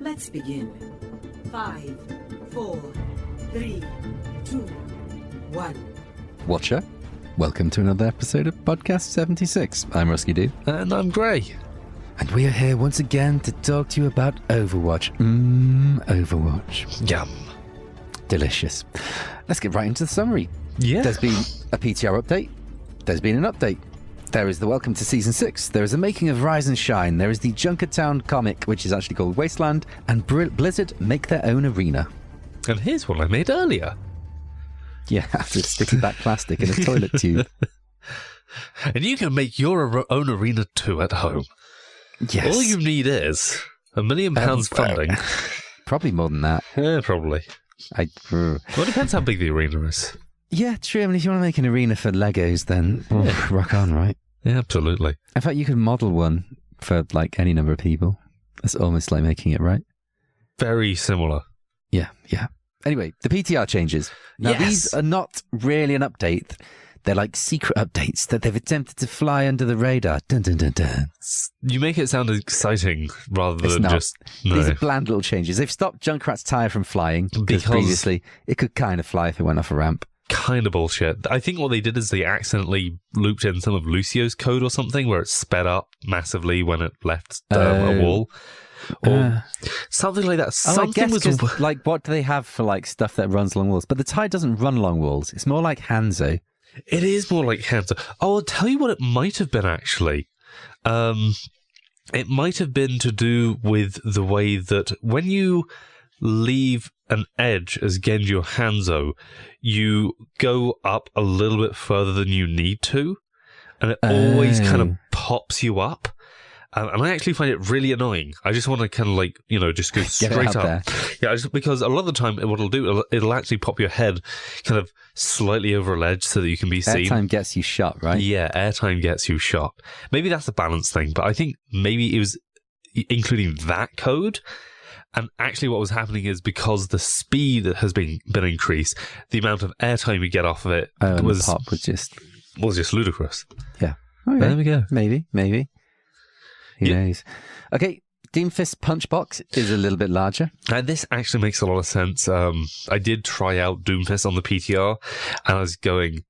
Let's begin. 5, 4, 3, 2, 1. Watcher, welcome to another episode of Podcast76. I'm Ruskeydoo. And I'm Grey. And we are here once again to talk to you about Overwatch. Overwatch. Yum. Delicious. Let's get right into the summary. Yeah. There's been a PTR update. There's been an update. There is the welcome to Season 6. There is a making of Rise and Shine. There is the Junkertown comic, which is actually called Wasteland. And Blizzard make their own arena. And here's one I made earlier. Yeah, after sticking back plastic in a toilet tube. And you can make your own arena too at home. Yes. All you need is £1 million funding. Probably more than that. Yeah, probably. Well, it depends how big the arena is. Yeah, true. I mean, if you want to make an arena for Legos, then rock on, right? Yeah, absolutely. In fact, you could model one for, like, any number of people. That's almost like making it, right? Very similar. Yeah. Anyway, the PTR changes. Now, Yes. These are not really an update. They're like secret updates that they've attempted to fly under the radar. Dun, dun, dun, dun. You make it sound exciting rather It's than not. just... No. These are bland little changes. They've stopped Junkrat's tire from flying because Because- previously it could kind of fly if it went off a ramp. Kind of bullshit. I think what they did is they accidentally looped in some of Lucio's code or something where it sped up massively when it left a wall. Or something like that. I Something guess was... 'cause, like, what do they have for, like, stuff that runs along walls? But the tire doesn't run along walls. It's more like Hanzo. It is more like Hanzo. Oh, I'll tell you what it might have been, actually. It might have been to do with the way that when you leave an edge as Genji or Hanzo, you go up a little bit further than you need to, and it always kind of pops you up. And I actually find it really annoying. I just want to kind of like, just go straight up. Yeah, because a lot of the time what it'll do, it'll actually pop your head kind of slightly over a ledge so that you can be seen. Airtime gets you shot, right? Yeah, airtime gets you shot. Maybe that's a balance thing, but I think maybe it was including that code. And actually what was happening is because the speed has been increased, the amount of airtime you get off of it the pop was just ludicrous. Yeah. Okay. There we go. Maybe. Who knows? Okay, Doomfist Punchbox is a little bit larger. And this actually makes a lot of sense. I did try out Doomfist on the PTR, and I was going,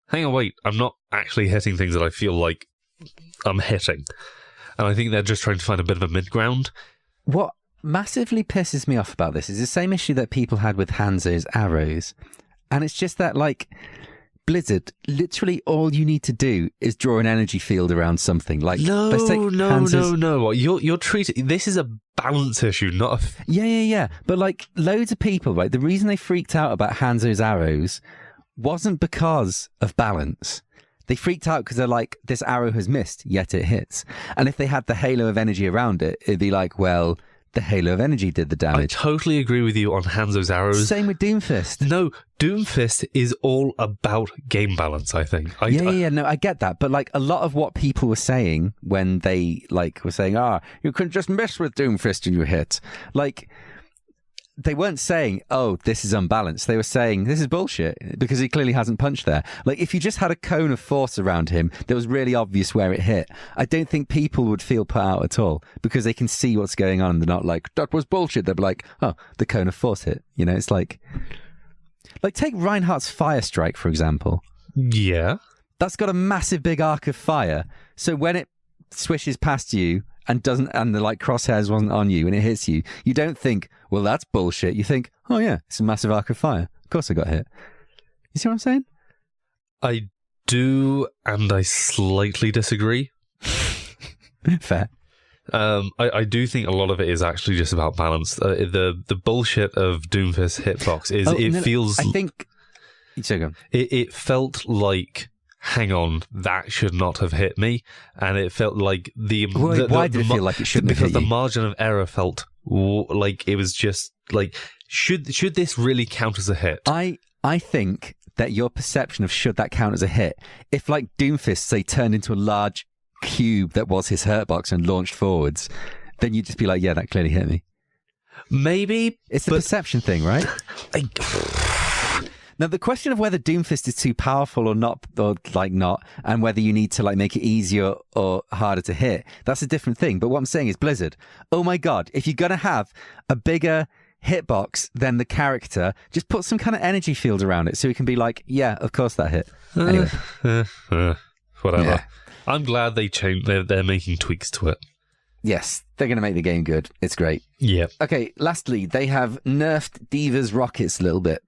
hang on, wait, I'm not actually hitting things that I feel like I'm hitting. And I think they're just trying to find a bit of a mid-ground. What massively pisses me off about this is the same issue that people had with Hanzo's arrows. And it's just that, like, Blizzard, literally all you need to do is draw an energy field around something. Like, let's take Hanzo's... No. You're treating... This is a balance issue, not a... Yeah. But, like, loads of people, right, the reason they freaked out about Hanzo's arrows wasn't because of balance. They freaked out because they're like, this arrow has missed, yet it hits. And if they had the halo of energy around it, it'd be like, well... the halo of energy did the damage. I totally agree with you on Hanzo's arrows. Same with Doomfist. No, Doomfist is all about game balance, I think. No, I get that. But, like, a lot of what people were saying when they, like, were saying, you can just miss with Doomfist and you hit. Like, they weren't saying, this is unbalanced. They were saying, this is bullshit, because he clearly hasn't punched there. Like, if you just had a cone of force around him that was really obvious where it hit, I don't think people would feel put out at all, because they can see what's going on and they're not like, that was bullshit. They'll be like, the cone of force hit. It's like take Reinhardt's Fire Strike, for example. Yeah. That's got a massive big arc of fire. So when it swishes past you, and the like crosshairs wasn't on you and it hits you, you don't think, well, that's bullshit. You think, oh yeah, it's a massive arc of fire. Of course I got hit. You see what I'm saying? I do, and I slightly disagree. Fair. I do think a lot of it is actually just about balance. The bullshit of Doomfist hitbox is feels. I think. It felt like, hang on, that should not have hit me, and it felt like why did it feel like it shouldn't have hit you? Because the margin of error felt like it was just like, should this really count as a hit? I think that your perception of should that count as a hit, if like Doomfist say turned into a large cube that was his hurtbox and launched forwards, then you'd just be like, yeah, that clearly hit me. Maybe it's the perception thing, right? Now, the question of whether Doomfist is too powerful or not, and whether you need to like make it easier or harder to hit, that's a different thing. But what I'm saying is, Blizzard, oh my God, if you're going to have a bigger hitbox than the character, just put some kind of energy field around it so it can be like, yeah, of course that hit. Anyway. Whatever. Yeah. I'm glad they changed. They're making tweaks to it. Yes, they're going to make the game good. It's great. Yeah. Okay, lastly, they have nerfed D.Va's rockets a little bit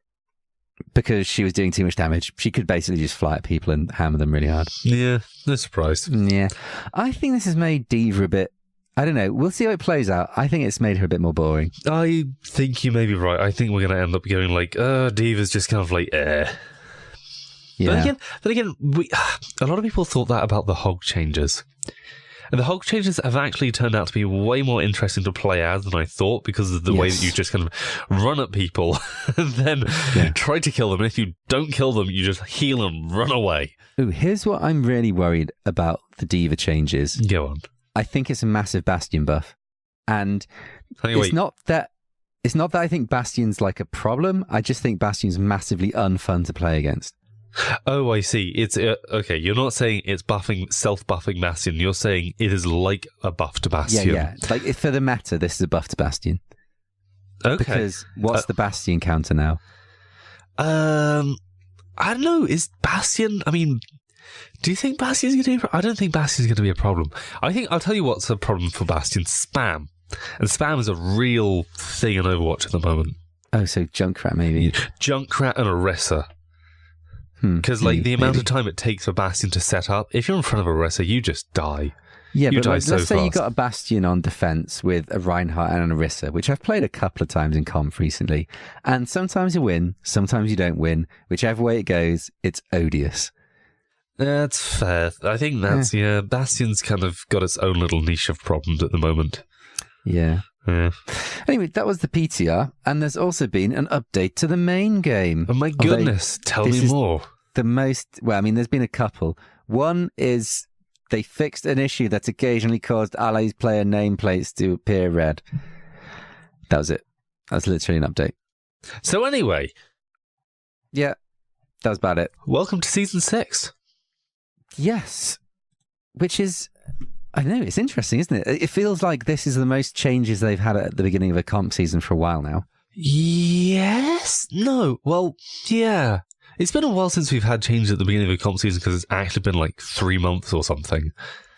because she was doing too much damage. She could basically just fly at people and hammer them really hard. Yeah, no surprise. Yeah. I think this has made D.Va a bit... I don't know. We'll see how it plays out. I think it's made her a bit more boring. I think you may be right. I think we're going to end up going like, D.Va's just kind of like, eh. Yeah. Then again, a lot of people thought that about the hog changes. And the hog changes have actually turned out to be way more interesting to play as than I thought because of the way that you just kind of run at people and then try to kill them. And if you don't kill them, you just heal and run away. Ooh, here's what I'm really worried about the D.Va changes. Go on. I think it's a massive Bastion buff. And Anyway, it's not that I think Bastion's like a problem. I just think Bastion's massively unfun to play against. oh, I see. It's okay. You're not saying it's self-buffing Bastion. You're saying it is like a buff to Bastion. Yeah. Like for the meta, this is a buff to Bastion. Okay. Because what's the Bastion counter now? I don't know. Is Bastion? I mean, do you think Bastion's going to be? I don't think Bastion's going to be a problem. I'll tell you what's a problem for Bastion: spam, and spam is a real thing in Overwatch at the moment. Oh, so Junkrat maybe. Junkrat and Orisa. Because the amount of time it takes for Bastion to set up, if you're in front of Orisa, you just die. Yeah, you but die let's so say you fast. got a Bastion on defense with a Reinhardt and an Orisa, which I've played a couple of times in comp recently. And sometimes you win, sometimes you don't win. Whichever way it goes, it's odious. That's fair. I think that's, Bastion's kind of got its own little niche of problems at the moment. Yeah. Yeah. Anyway, that was the PTR, and there's also been an update to the main game. Oh my goodness, tell me more. There's been a couple. One is they fixed an issue that's occasionally caused allies player nameplates to appear red. That was it. That's literally an update. So anyway. Yeah, that was about it. Welcome to Season 6. Yes. Which is... I know, it's interesting, isn't it? It feels like this is the most changes they've had at the beginning of a comp season for a while now. Yes? No. Well, yeah. It's been a while since we've had changes at the beginning of a comp season because it's actually been like 3 months or something.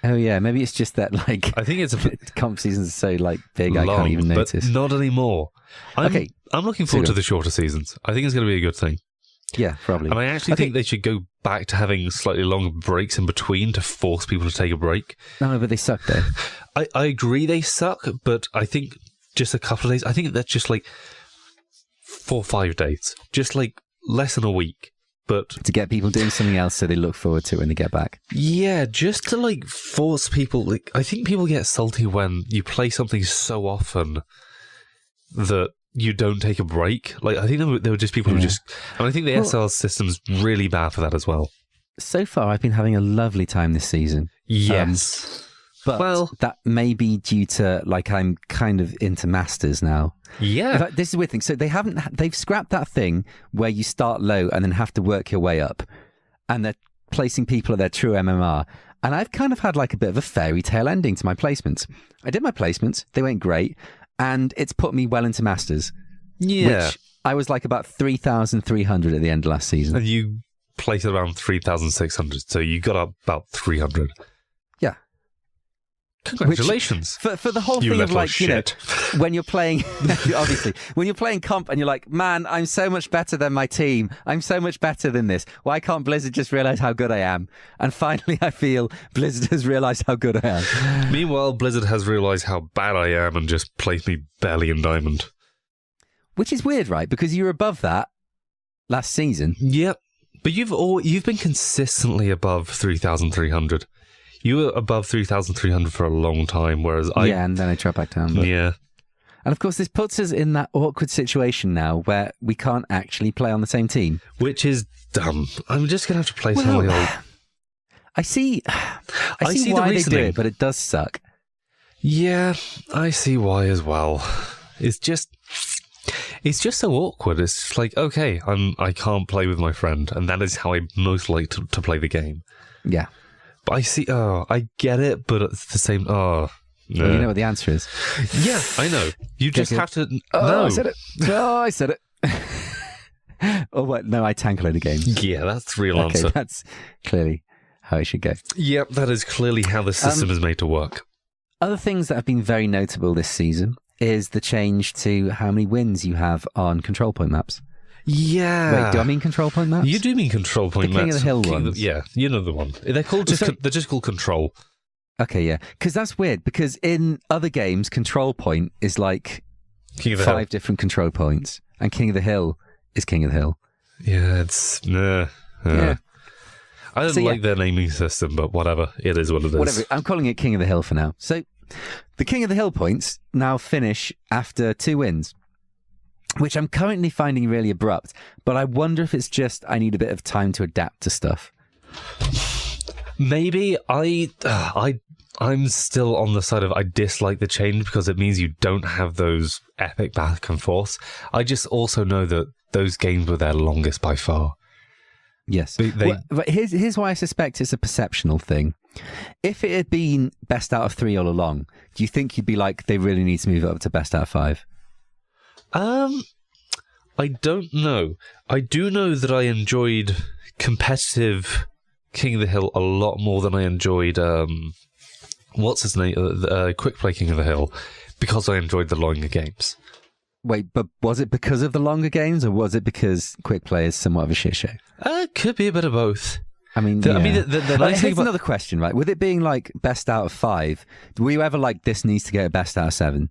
Oh, yeah. Maybe it's just that, like... I think it's a bit comp seasons are so, like, big, long, I can't even notice. But not anymore. I'm looking forward to the shorter seasons. I think it's going to be a good thing. Yeah, probably. And I actually think they should go back to having slightly longer breaks in between to force people to take a break. No, but they suck, though. I agree they suck, but I think just a couple of days. I think that's just like 4 or 5 days. Just like less than a week. But to get people doing something else so they look forward to it when they get back. Yeah, just to like force people. Like, I think people get salty when you play something so often that you don't take a break. Like, I think there were just people who just... And I think the SL system's really bad for that as well. So far, I've been having a lovely time this season. Yes. But that may be due to, like, I'm kind of into Masters now. Yeah. In fact, this is a weird thing. So they've scrapped that thing where you start low and then have to work your way up. And they're placing people at their true MMR. And I've kind of had like a bit of a fairy tale ending to my placements. I did my placements. They went great. And it's put me well into Masters. Yeah. Which I was like about 3,300 at the end of last season. And you placed around 3,600. So you got up about 300. Yeah. Congratulations. Which, for the whole thing of like, shit. You know, when you're playing, obviously, when you're playing comp and you're like, man, I'm so much better than my team. I'm so much better than this. Why can't Blizzard just realize how good I am? And finally, I feel Blizzard has realized how good I am. Meanwhile, Blizzard has realized how bad I am and just placed me barely in Diamond. Which is weird, right? Because you were above that last season. Yep. But you've been consistently above 3,300. You were above 3,300 for a long time, whereas Yeah, and then I dropped back down. But... Yeah. And of course, this puts us in that awkward situation now where we can't actually play on the same team. Which is dumb. I'm just going to have to play some of the old... I see why they do it, but it does suck. It's just so awkward. It's just like, okay, I can't play with my friend, and that is how I most like to play the game. Yeah. But I see, I get it, but at the same, Well, you know what the answer is. Yeah, I know. You just have to, I said it. Oh, I said it. Oh, what? No, I tank a load of games. Yeah, that's the real answer. That's clearly how it should go. Yep, that is clearly how the system is made to work. Other things that have been very notable this season is the change to how many wins you have on control point maps. Yeah. Wait, do I mean control point maps? You do mean control point maps. King of the Hill ones. Yeah, you know the one. They're just called control. Okay, yeah. Because that's weird, because in other games, control point is like King of the 5 Hill. different control points, and King of the Hill is King of the Hill. Yeah, it's... Yeah. I don't like their naming system, but whatever. It is what it is. Whatever. I'm calling it King of the Hill for now. So, the King of the Hill points now finish after 2 wins, which I'm currently finding really abrupt, but I wonder if it's just I need a bit of time to adapt to stuff. Maybe I'm still on the side of I dislike the change because it means you don't have those epic back and forths. I just also know that those games were their longest by far. Yes. But here's why I suspect it's a perceptional thing. If it had been best out of 3 all along, do you think you'd be like, they really need to move it up to best out of 5? I don't know. I do know that I enjoyed competitive King of the Hill a lot more than I enjoyed what's his name, Quick Play King of the Hill, because I enjoyed the longer games. Wait, but was it because of the longer games, or was it because Quick Play is somewhat of a shit show? Could be a bit of both. I mean, the nice thing here's another question, right? With it being like best out of 5, were you ever like, this needs to get a best out of 7?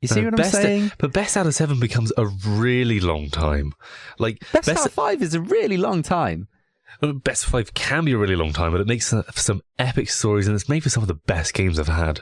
You see what I'm saying? But best out of 7 becomes a really long time. Like best out of 5 is a really long time. Best of 5 can be a really long time, but it makes for some epic stories, and it's made for some of the best games I've had.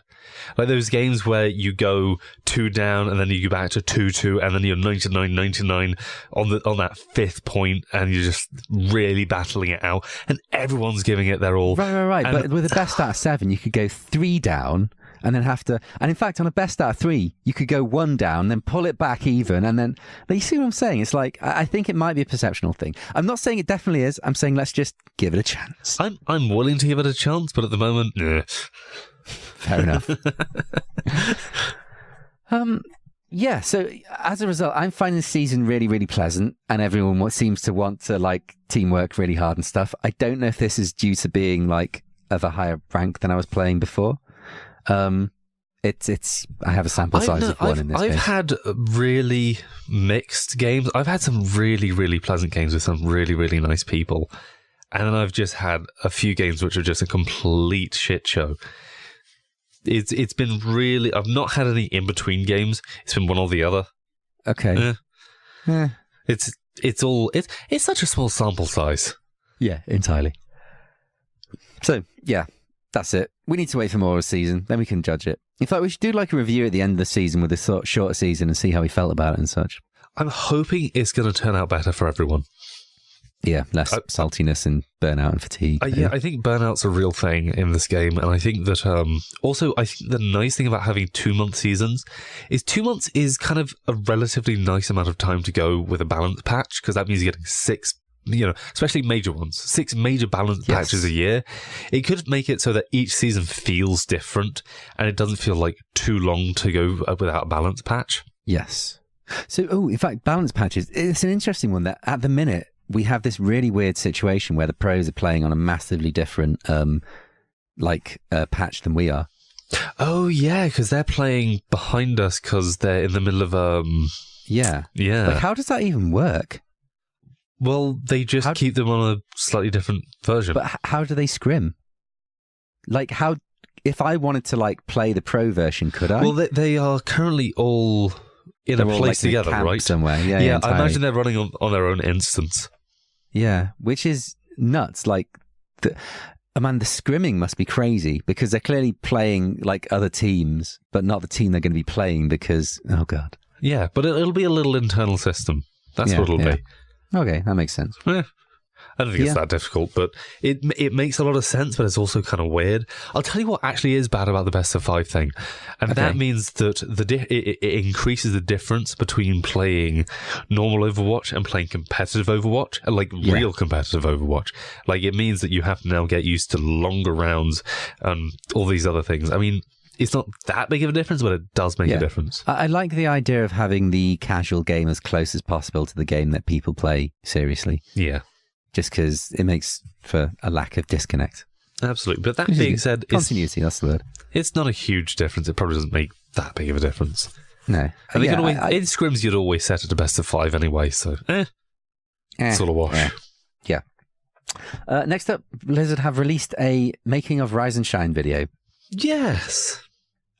Like those games where you go 2 down, and then you go back to 2-2, and then you're 99-99 on that 5th point, and you're just really battling it out, and everyone's giving it their all. Right. But with a best out of 7, you could go 3 down, and then have to... And in fact, on a best out of 3, you could go 1 down, then pull it back even, and then... You see what I'm saying? It's like, I think it might be a perceptional thing. I'm not saying it definitely is. I'm saying let's just give it a chance. I'm willing to give it a chance, but at the moment, Fair enough. Yeah, so as a result, I'm finding the season really, really pleasant, and everyone seems to want to, like, teamwork really hard and stuff. I don't know if this is due to being, like, of a higher rank than I was playing before. It's I have a sample size of 1 in this case. I've had really mixed games. I've had some really, really pleasant games with some really, really nice people. And then I've just had a few games which are just a complete shit show. It's been really... I've not had any in-between games. It's been one or the other. Okay. It's such a small sample size. Yeah, entirely. So, yeah. That's it. We need to wait for more of the season, then we can judge it. In fact, we should do like a review at the end of the season with a sort of shorter season and see how we felt about it and such. I'm hoping it's going to turn out better for everyone. Yeah, less saltiness and burnout and fatigue. Yeah, I think burnout's a real thing in this game, and I think that also I think the nice thing about having 2-month seasons is 2 months is kind of a relatively nice amount of time to go with a balance patch, because that means you're getting 6, especially major ones, 6 major balance patches a year. It could make it so that each season feels different, and it doesn't feel like too long to go without a balance patch. Yes. So, in fact, balance patches, it's an interesting one that at the minute, we have this really weird situation where the pros are playing on a massively different patch than we are. Oh, yeah, because they're playing behind us because they're in the middle of... Yeah. Like, how does that even work? Well, they just keep them on a slightly different version. But how do they scrim? Like, how... If I wanted to, like, play the pro version, could I? Well, they are currently all in a place together, right? Somewhere. Yeah, I imagine they're running on their own instance. Yeah, which is nuts. Like, the scrimming must be crazy because they're clearly playing like other teams, but not the team they're going to be playing because, oh God. Yeah, but it'll be a little internal system. That's what it'll be. Okay, that makes sense. Yeah. I don't think it's that difficult, but it makes a lot of sense, but it's also kind of weird. I'll tell you what actually is bad about the best of 5 thing, and that means that it increases the difference between playing normal Overwatch and playing competitive Overwatch, and real competitive Overwatch. Like, it means that you have to now get used to longer rounds and all these other things. I mean, it's not that big of a difference, but it does make a difference. I like the idea of having the casual game as close as possible to the game that people play seriously. Yeah. Just because it makes for a lack of disconnect. Absolutely. But that being said... Continuity, that's the word. It's not a huge difference. It probably doesn't make that big of a difference. No. And in scrims, you'd always set it a best of 5 anyway, so it's all a wash. Yeah. Next up, Blizzard have released a Making of Rise and Shine video. Yes.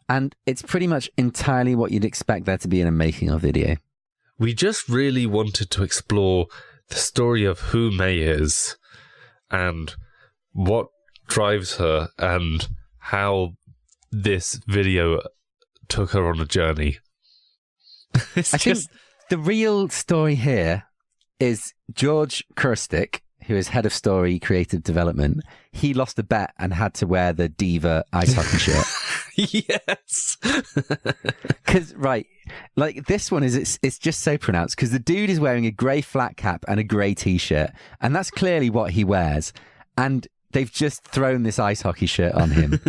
And it's pretty much entirely what you'd expect there to be in a Making of video. We just really wanted to explore the story of who Mei is and what drives her and how this video took her on a journey. I think the real story here is George Kurstick, who is head of story creative development. He lost a bet and had to wear the D.Va ice hockey shirt. Yes. Because, this one it's just so pronounced because the dude is wearing a grey flat cap and a grey t-shirt, and that's clearly what he wears. And they've just thrown this ice hockey shirt on him.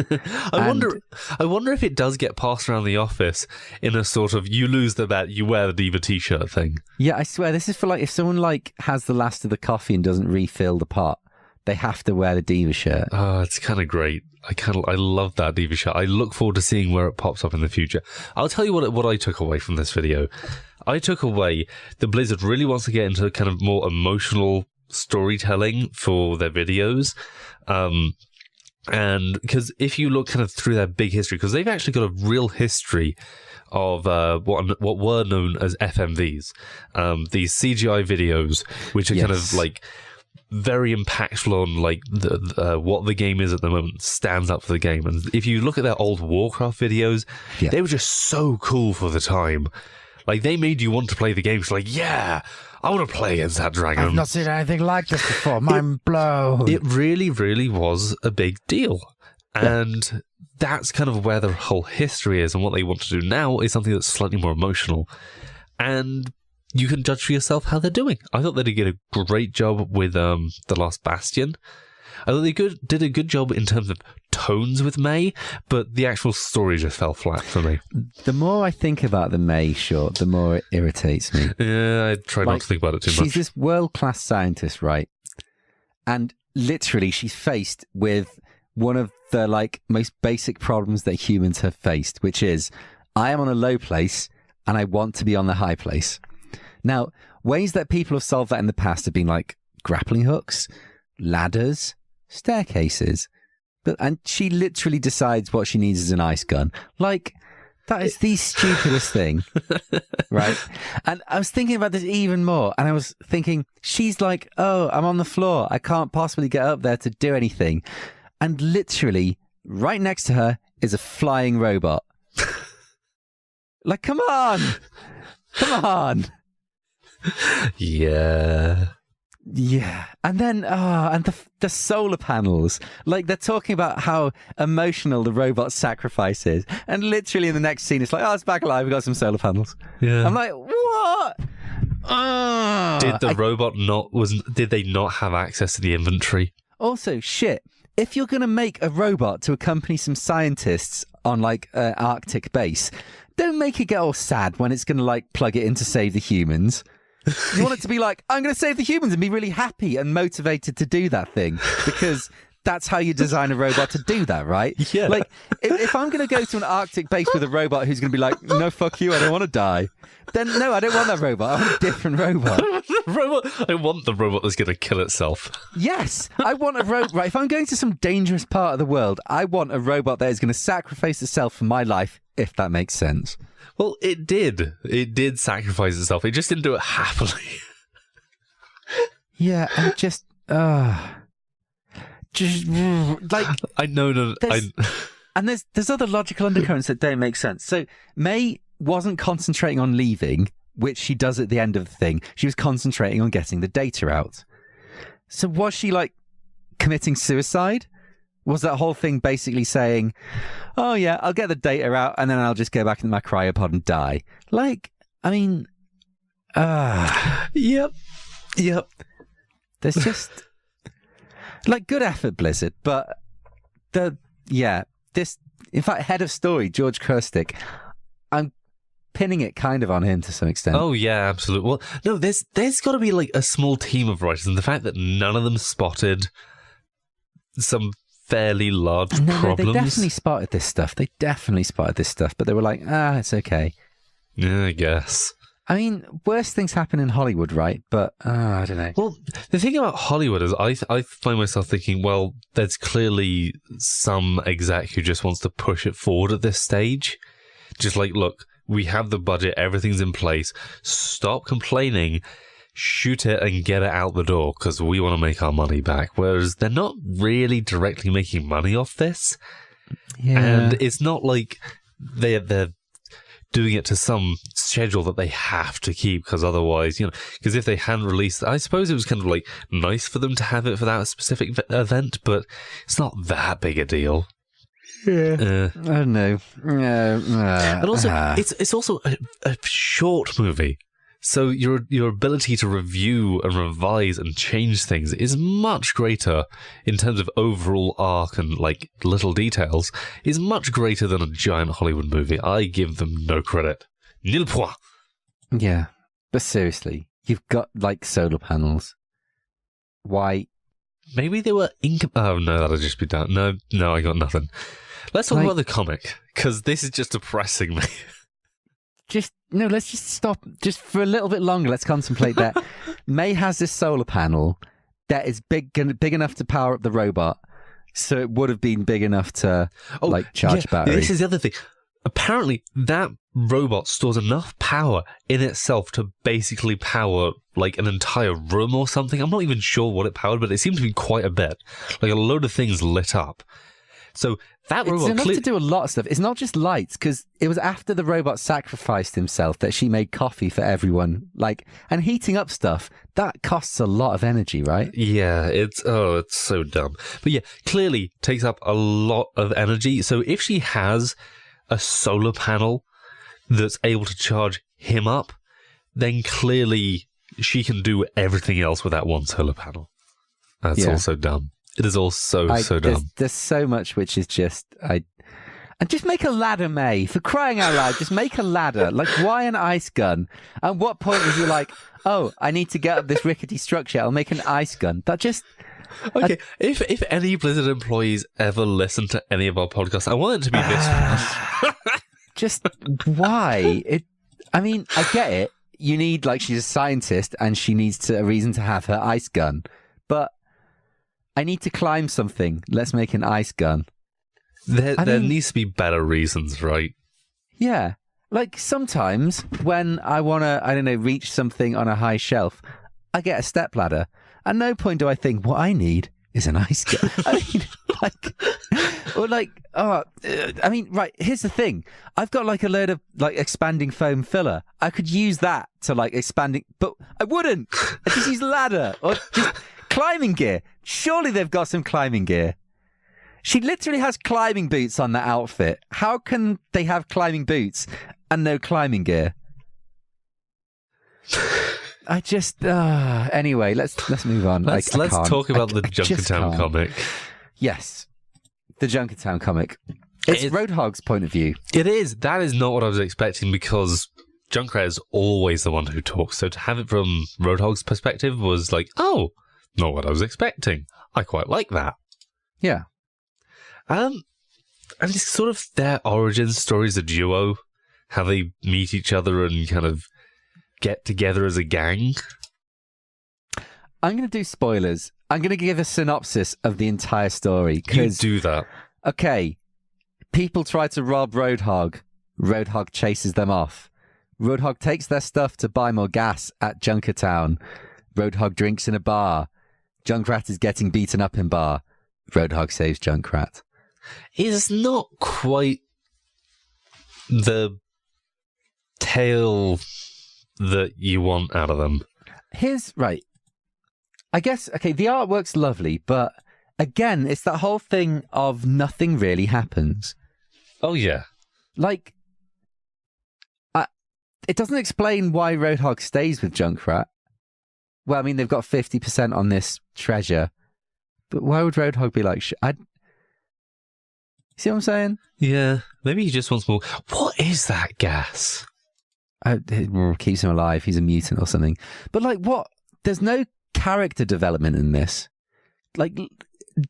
I wonder if it does get passed around the office in a sort of you lose the bet, you wear the D.Va t-shirt thing. Yeah, I swear this is for if someone has the last of the coffee and doesn't refill the pot, they have to wear the D.Va shirt. Oh, it's kind of great. I love that D.Va shirt. I look forward to seeing where it pops up in the future. I'll tell you what I took away from this video. I took away that Blizzard really wants to get into kind of more emotional storytelling for their videos. And because if you look kind of through their big history, because they've actually got a real history of what were known as FMVs, these CGI videos, which are kind of very impactful on what the game is at the moment, stands up for the game. And if you look at their old Warcraft videos, they were just so cool for the time. They made you want to play the game. It's I want to play against that dragon. I've not seen anything like this before. Mind blown. It really, really was a big deal. And that's kind of where the whole history is, and what they want to do now is something that's slightly more emotional. And you can judge for yourself how they're doing. I thought they did a great job with The Last Bastion. I thought they did a good job in terms of tones with Mei, but the actual story just fell flat for me. The more I think about the Mei short, the more it irritates me. Yeah, I try not to think about it too much. She's this world-class scientist, right? And literally, she's faced with one of the most basic problems that humans have faced, which is, I am on a low place and I want to be on the high place. Now, ways that people have solved that in the past have been grappling hooks, ladders, staircases, and she literally decides what she needs is an ice gun. That is the stupidest thing, right? And I was thinking about this even more, and I was thinking, she's oh, I'm on the floor, I can't possibly get up there to do anything. And literally, right next to her is a flying robot. Come on! Come on! Yeah. Yeah. And then, and the solar panels. They're talking about how emotional the robot sacrifice is. And literally in the next scene, it's it's back alive, we got some solar panels. Yeah. I'm what? Did the robot did they not have access to the inventory? Also, shit. If you're going to make a robot to accompany some scientists on an Arctic base, don't make it get all sad when it's going to plug it in to save the humans. You want it to be I'm going to save the humans and be really happy and motivated to do that thing, because that's how you design a robot to do that, right? Yeah. If I'm going to go to an Arctic base with a robot who's going to be no, fuck you, I don't want to die, then no, I don't want that robot. I want a different robot. I want the robot that's going to kill itself. Yes, I want a robot. Right, if I'm going to some dangerous part of the world, I want a robot that is going to sacrifice itself for my life, if that makes sense. Well, it did. It did sacrifice itself. It just didn't do it happily. Yeah, and just I know. And there's other logical undercurrents that don't make sense. So Mei wasn't concentrating on leaving, which she does at the end of the thing. She was concentrating on getting the data out. So was she like committing suicide? Was that whole thing basically saying, oh yeah, I'll get the data out and then I'll just go back into my cryopod and die? Like, I mean, Yep. there's just like good effort, Blizzard, but this, in fact, head of story, George Kirstick, I'm pinning it kind of on him to some extent. Oh yeah, absolutely. Well, no, there's got to be like a small team of writers, and the fact that none of them spotted some fairly large problems. They definitely spotted this stuff. But they were like, it's okay. Yeah, I guess. I mean, worse things happen in Hollywood, right? But I don't know. Well, the thing about Hollywood is I find myself thinking, well, there's clearly some exec who just wants to push it forward at this stage. Just like, look, we have the budget, everything's in place. Stop complaining, shoot it and get it out the door because we want to make our money back. Whereas they're not really directly making money off this. Yeah. And it's not like they're doing it to some schedule that they have to keep because otherwise, because if they hadn't released, I suppose it was kind of like nice for them to have it for that specific event, but it's not that big a deal. Yeah, I don't know. And also, it's also a short movie, so your ability to review and revise and change things is much greater in terms of overall arc and like little details. Is much greater than a giant Hollywood movie. I give them no credit. Nil point. Yeah, but seriously, you've got like solar panels. Why? Maybe they were oh no, that'll just be done. No, I got nothing. Let's talk about the comic, because this is just depressing me. Let's just stop. Just for a little bit longer, let's contemplate that. May has this solar panel that is big enough to power up the robot, so it would have been big enough to charge battery. This is the other thing. Apparently, that robot stores enough power in itself to basically power like an entire room or something. I'm not even sure what it powered, but it seemed to be quite a bit. Like a load of things lit up. So that robot... It's enough to do a lot of stuff. It's not just lights, because it was after the robot sacrificed himself that she made coffee for everyone. And heating up stuff, that costs a lot of energy, right? Yeah, it's so dumb. But yeah, clearly takes up a lot of energy. So if she has a solar panel that's able to charge him up, then clearly she can do everything else with that one solar panel. That's also dumb. It is all so dumb. There's so much which is just... And just make a ladder, May. For crying out loud, just make a ladder. Like, why an ice gun? At what point was you like, oh, I need to get up this rickety structure, I'll make an ice gun? That just... Okay, if any Blizzard employees ever listen to any of our podcasts, I want it to be this one. Just why? I mean, I get it. You need, she's a scientist and she needs a reason to have her ice gun. But I need to climb something. Let's make an ice gun. There needs to be better reasons, right? Yeah. Like sometimes when I want to, reach something on a high shelf, I get a stepladder. At no point do I think, what I need is an ice gun. Right, here's the thing. I've got a load of expanding foam filler. I could use that to expanding, but I wouldn't. I just use ladder or just climbing gear. Surely they've got some climbing gear. She literally has climbing boots on that outfit. How can they have climbing boots and no climbing gear? I just anyway, let's move on. Let's talk about the Junkertown comic. Yes, the Junkertown comic. It's Roadhog's point of view. It is. That is not what I was expecting, because Junkrat is always the one who talks. So to have it from Roadhog's perspective was like, oh, not what I was expecting. I quite like that. Yeah. And it's sort of their origin story as a duo, how they meet each other and kind of get together as a gang. I'm going to do spoilers. I'm going to give a synopsis of the entire story. You do that. Okay. People try to rob Roadhog. Roadhog chases them off. Roadhog takes their stuff to buy more gas at Junkertown. Roadhog drinks in a bar. Junkrat is getting beaten up in bar. Roadhog saves Junkrat. It's not quite the tale that you want out of them. Right. I guess, okay, the artwork's lovely, but again, it's that whole thing of nothing really happens. Oh, yeah. Like, it doesn't explain why Roadhog stays with Junkrat. Well, I mean, they've got 50% on this treasure, but why would Roadhog be like, see what I'm saying? Yeah, maybe he just wants more. What is that gas? It keeps him alive. He's a mutant or something. But like, what? There's no character development in this. Like,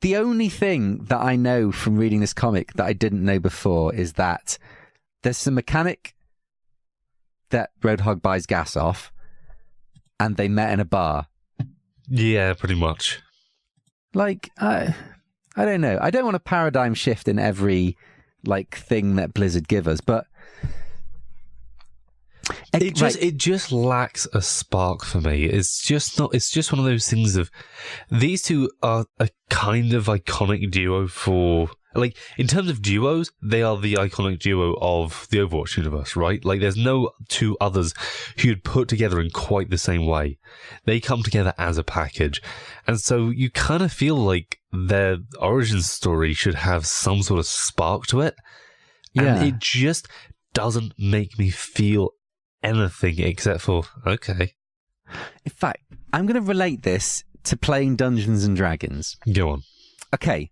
the only thing that I know from reading this comic that I didn't know before is that there's some mechanic that Roadhog buys gas off, and they met in a bar. Yeah, pretty much. Like, I don't know. I don't want a paradigm shift in every like thing that Blizzard give us, but it just lacks a spark for me. It's just not. It's just one of those things of these two are a kind of iconic duo for. Like, in terms of duos, they are the iconic duo of the Overwatch universe, right? Like, there's no two others who you'd put together in quite the same way. They come together as a package. And so you kind of feel like their origin story should have some sort of spark to it. Yeah. And it just doesn't make me feel anything except for, okay. In fact, I'm going to relate this to playing Dungeons and Dragons. Go on. Okay.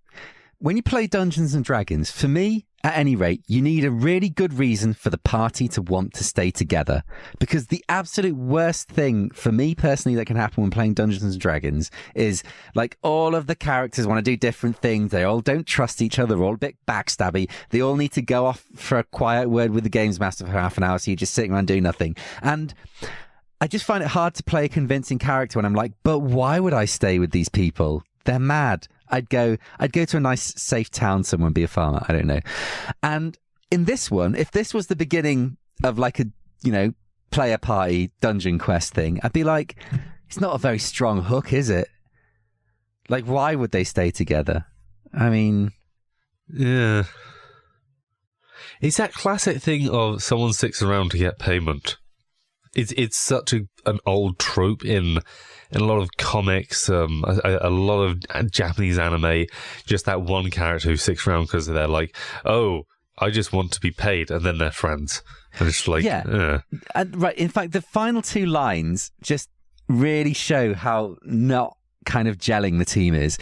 When you play Dungeons and Dragons, for me, at any rate, you need a really good reason for the party to want to stay together. Because the absolute worst thing for me personally that can happen when playing Dungeons and Dragons is like all of the characters want to do different things. They all don't trust each other. They're all a bit backstabby. They all need to go off for a quiet word with the games master for half an hour. So you're just sitting around doing nothing. And I just find it hard to play a convincing character when I'm like, but why would I stay with these people? They're mad. I'd go to a nice, safe town somewhere and be a farmer. I don't know. And in this one, if this was the beginning of like a, player party dungeon quest thing, I'd be like, it's not a very strong hook, is it? Like, why would they stay together? I mean... Yeah. It's that classic thing of someone sticks around to get payment. It's such an old trope in a lot of comics, a lot of Japanese anime. Just that one character who sticks around because they're like, oh, I just want to be paid, and then they're friends. And it's like, yeah. Right. In fact, the final two lines just really show how not kind of gelling the team is.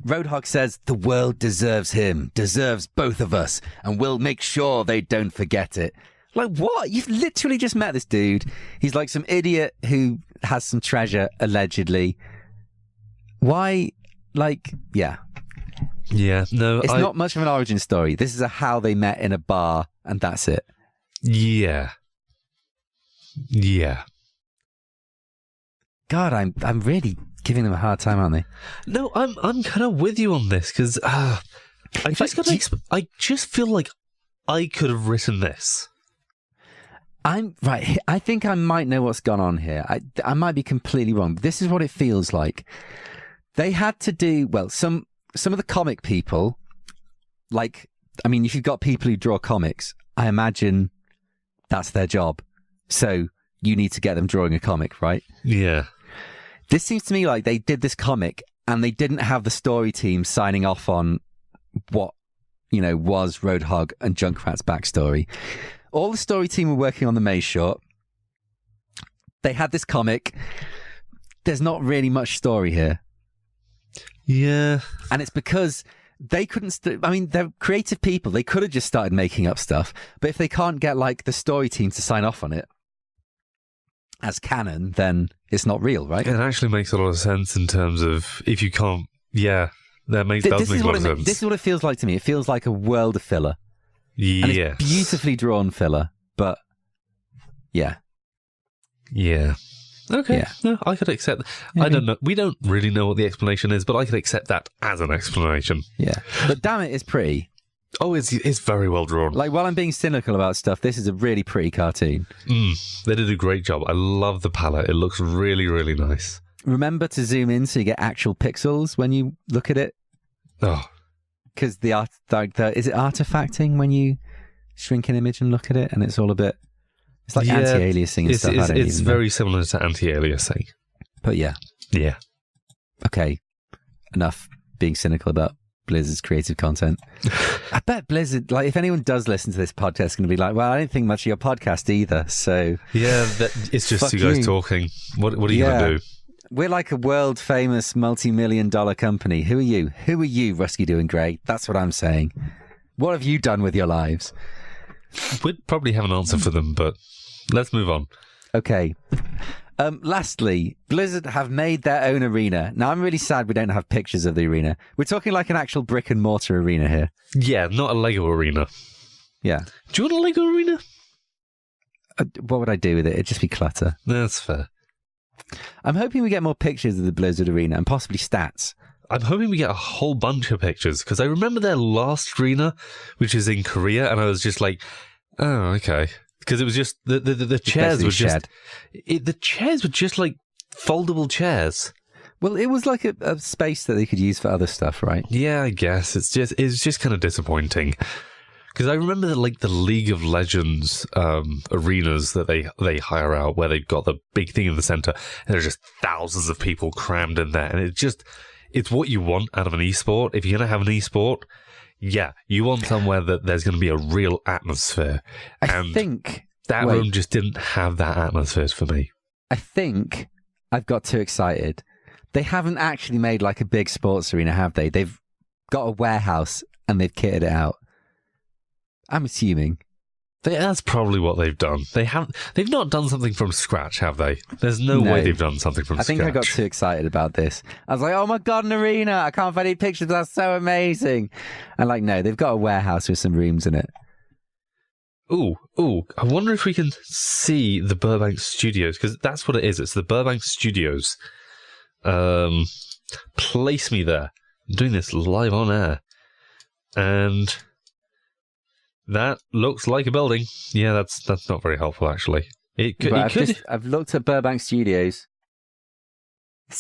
Roadhog says, the world deserves him, deserves both of us, and we'll make sure they don't forget it. Like, what? You've literally just met this dude. He's like some idiot who has some treasure, allegedly. Why? Like, yeah. Yeah, no. It's not much of an origin story. This is a how they met in a bar, and that's it. Yeah. Yeah. God, I'm really giving them a hard time, aren't they? No, I'm kind of with you on this, because I just feel like I could have written this. I'm right. I think I might know what's gone on here. I might be completely wrong, but this is what it feels like. They had to do, well, some of the comic people, like, I mean, if you've got people who draw comics, I imagine that's their job. So you need to get them drawing a comic, right? Yeah. This seems to me like they did this comic and they didn't have the story team signing off on what, was Roadhog and Junkrat's backstory. All the story team were working on the Maze short. They had this comic. There's not really much story here. Yeah. And it's because they couldn't... they're creative people. They could have just started making up stuff. But if they can't get, like, the story team to sign off on it as canon, then it's not real, right? It actually makes a lot of sense in terms of if you can't... Yeah, does make a lot of sense. This is what it feels like to me. It feels like a world of filler. Yeah. And it's beautifully drawn filler, but yeah. Yeah. Okay. Yeah. No, I could accept that. I don't know. We don't really know what the explanation is, but I could accept that as an explanation. Yeah. But damn it, it's pretty. Oh, it's very well drawn. Like, while I'm being cynical about stuff, this is a really pretty cartoon. They did a great job. I love the palette. It looks really, really nice. Remember to zoom in so you get actual pixels when you look at it? Oh. Because is it artifacting when you shrink an image and look at it, and it's all a bit... It's like anti-aliasing and stuff. It's very similar to anti-aliasing. But yeah. Yeah. Okay, enough being cynical about Blizzard's creative content. I bet Blizzard, like, if anyone does listen to this podcast, it's going to be like, well, I don't think much of your podcast either, so... Yeah, it's just you guys talking. What are you going to do? We're like a world-famous multi-million-dollar company. Who are you? Who are you, Ruskeydoo and Grey? That's what I'm saying. What have you done with your lives? We'd probably have an answer for them, but let's move on. Okay. Lastly, Blizzard have made their own arena. Now, I'm really sad we don't have pictures of the arena. We're talking like an actual brick-and-mortar arena here. Yeah, not a Lego arena. Yeah. Do you want a Lego arena? What would I do with it? It'd just be clutter. That's fair. I'm hoping we get more pictures of the Blizzard arena and possibly stats. I'm hoping we get a whole bunch of pictures, because I remember their last arena, which is in Korea, and I was just like, oh, okay. Because it was just, the chairs were just... the chairs were just like foldable chairs. Well, it was like a space that they could use for other stuff, right? Yeah, I guess. It's just kind of disappointing. Because I remember that, like, the League of Legends arenas that they hire out, where they've got the big thing in the center, and there's just thousands of people crammed in there, and it's what you want out of an esport. If you're going to have an esport, yeah, you want somewhere that there's going to be a real atmosphere. I think that room just didn't have that atmosphere for me. I think I've got too excited. They haven't actually made like a big sports arena, have they? They've got a warehouse and they've kitted it out. I'm assuming. That's probably what they've done. They've not done something from scratch, have they? There's no way they've done something from scratch. I think I got too excited about this. I was like, oh my God, an arena. I can't find any pictures. That's so amazing. And like, no, they've got a warehouse with some rooms in it. Ooh. I wonder if we can see the Burbank Studios, because that's what it is. It's the Burbank Studios. Place me there. I'm doing this live on air. And... that looks like a building. Yeah, that's not very helpful, actually. I've looked at Burbank Studios.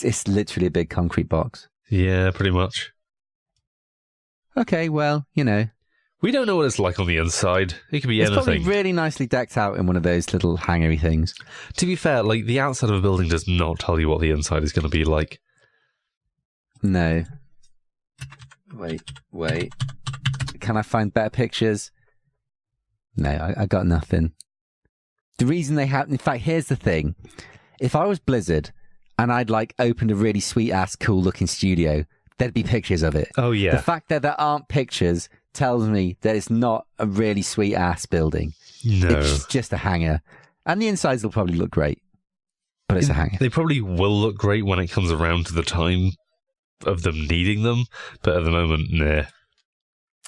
It's literally a big concrete box. Yeah, pretty much. Okay, well, you know. We don't know what it's like on the inside. It could be anything. It's probably really nicely decked out in one of those little hangery things. To be fair, like, the outside of a building does not tell you what the inside is going to be like. No. Wait. Can I find better pictures? No, I got nothing. The reason they have... In fact, here's the thing. If I was Blizzard and I'd, like, opened a really sweet-ass, cool-looking studio, there'd be pictures of it. Oh, yeah. The fact that there aren't pictures tells me that it's not a really sweet-ass building. No. It's just a hangar. And the insides will probably look great, but it's a hangar. They probably will look great when it comes around to the time of them needing them, but at the moment, nah.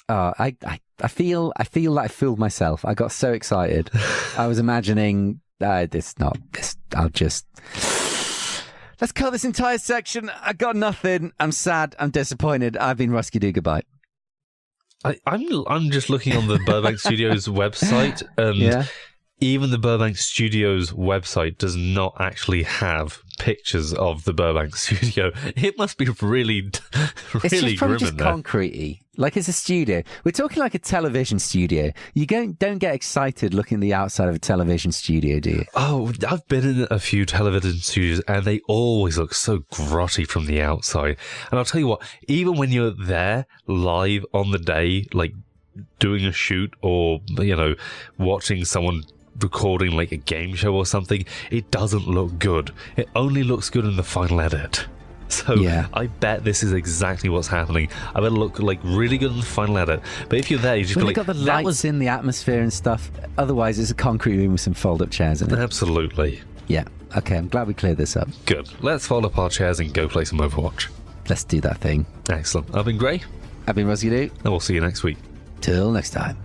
I feel like I fooled myself. I got so excited. I was imagining let's cut this entire section. I got nothing. I'm sad. I'm disappointed. I've been Ruskeydoo. Goodbye. I'm just looking on the Burbank Studios website, and even the Burbank Studios website does not actually have pictures of the Burbank studio. It must be really it's grim just in there. Concrete-y. Like, it's a studio. We're talking like a television studio. You don't get excited looking at the outside of a television studio, do you? Oh, I've been in a few television studios, and they always look so grotty from the outside. And I'll tell you what, even when you're there live on the day, like doing a shoot or, you know, watching someone recording like a game show or something, it doesn't look good. It only looks good in the final edit. So I bet this is exactly what's happening. I bet it look like really good in the final edit. But if you're there, you just be like, got the lights in the atmosphere and stuff. Otherwise, it's a concrete room with some fold-up chairs in it. Absolutely. Yeah. Okay, I'm glad we cleared this up. Good. Let's fold up our chairs and go play some Overwatch. Let's do that thing. Excellent. I've been Grey. I've been Ruskeydoo. And we'll see you next week. Till next time.